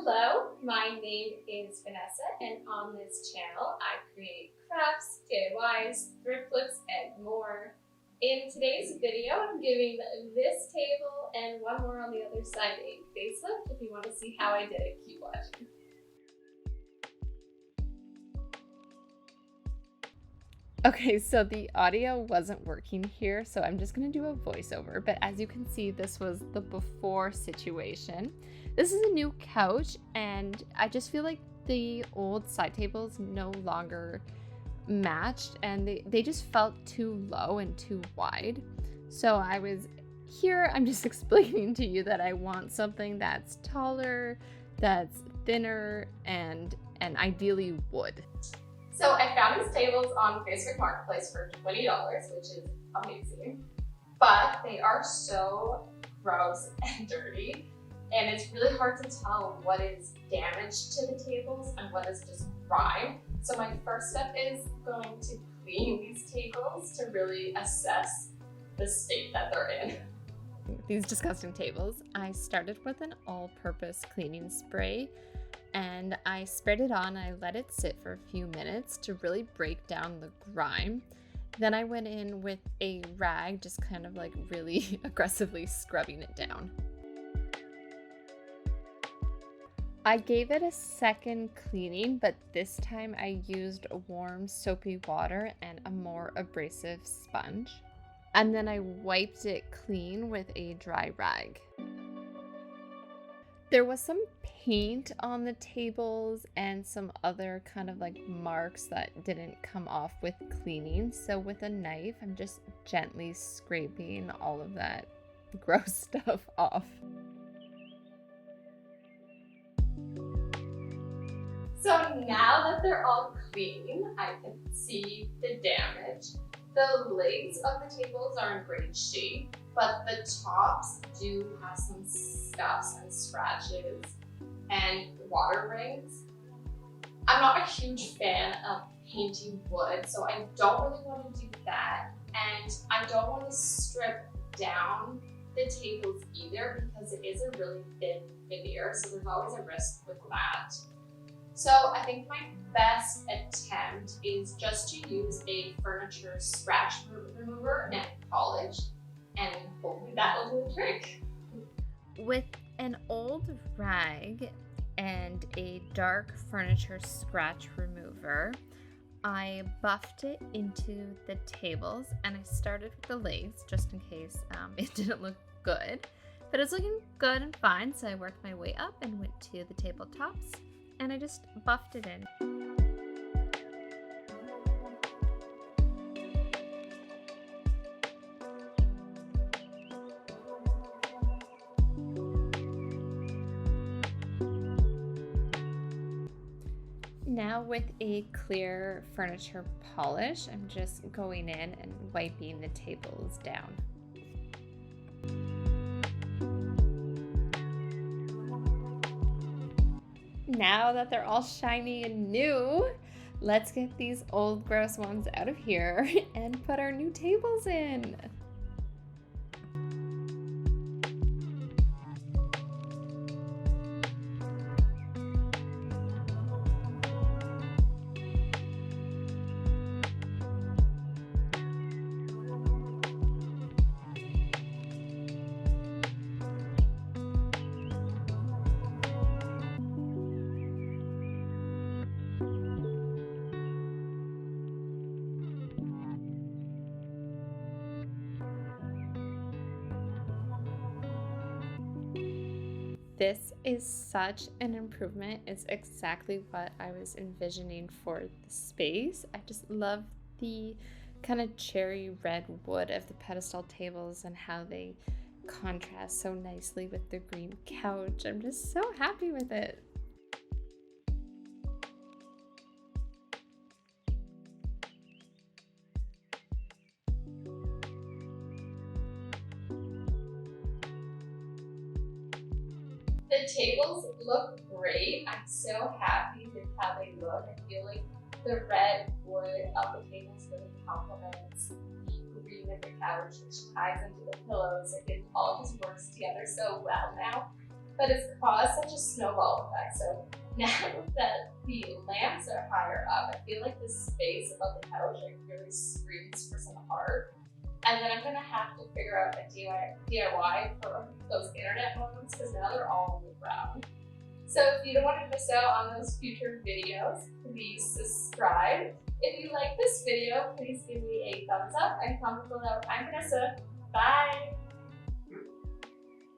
Hello, my name is Vanessa, and on this channel I create crafts, DIYs, thrift flips, and more. In today's video, I'm giving this table and one more on the other side a facelift. If you want to see how I did it, keep watching. Okay, so the audio wasn't working here, so I'm just gonna do a voiceover, but as you can see, this was the before situation. This is a new couch, and I just feel like the old side tables no longer matched, and they just felt too low and too wide. So I was here, I'm just explaining to you that I want something that's taller, that's thinner, and ideally wood. So I found these tables on Facebook Marketplace for $20, which is amazing, but they are so gross and dirty, and it's really hard to tell what is damage to the tables and what is just grime. So my first step is going to clean these tables to really assess the state that they're in. These disgusting tables. I started with an all-purpose cleaning spray, and I sprayed it on. I let it sit for a few minutes to really break down the grime. Then I went in with a rag, just kind of like really aggressively scrubbing it down. I gave it a second cleaning, but this time I used warm soapy water and a more abrasive sponge. And then I wiped it clean with a dry rag. There was some paint on the tables and some other kind of like marks that didn't come off with cleaning. So with a knife, I'm just gently scraping all of that gross stuff off. So now that they're all clean, I can see the damage. The legs of the tables are in great shape, but the tops do have some scuffs and scratches and water rings. I'm not a huge fan of painting wood, so I don't really want to do that. And I don't want to strip down the tables either because it is a really thin veneer, so there's always a risk with that. So I think my best attempt is just to use a furniture scratch remover and polish, and hopefully that will do the trick. With an old rag and a dark furniture scratch remover, I buffed it into the tables, and I started with the legs just in case it didn't look good. But it's looking good and fine, so I worked my way up and went to the tabletops, and I just buffed it in. Now with a clear furniture polish, I'm just going in and wiping the tables down. Now that they're all shiny and new, let's get these old gross ones out of here and put our new tables in. This is such an improvement. It's exactly what I was envisioning for the space. I just love the kind of cherry red wood of the pedestal tables and how they contrast so nicely with the green couch. I'm just so happy with it. The tables look great. I'm so happy with how they look. I feel like the red wood of the tables really complements the green of the couch, which ties into the pillows. Like it all just works together so well now. but it's caused such a snowball effect. So now that the lamps are higher up, I feel like the space above the couch like really screams for some art. And then I'm gonna have to figure out a DIY for those internet moments because now they're all on the ground. So if you don't want to miss out on those future videos, please subscribe. If you like this video, please give me a thumbs up and comment below. I'm Vanessa. Bye!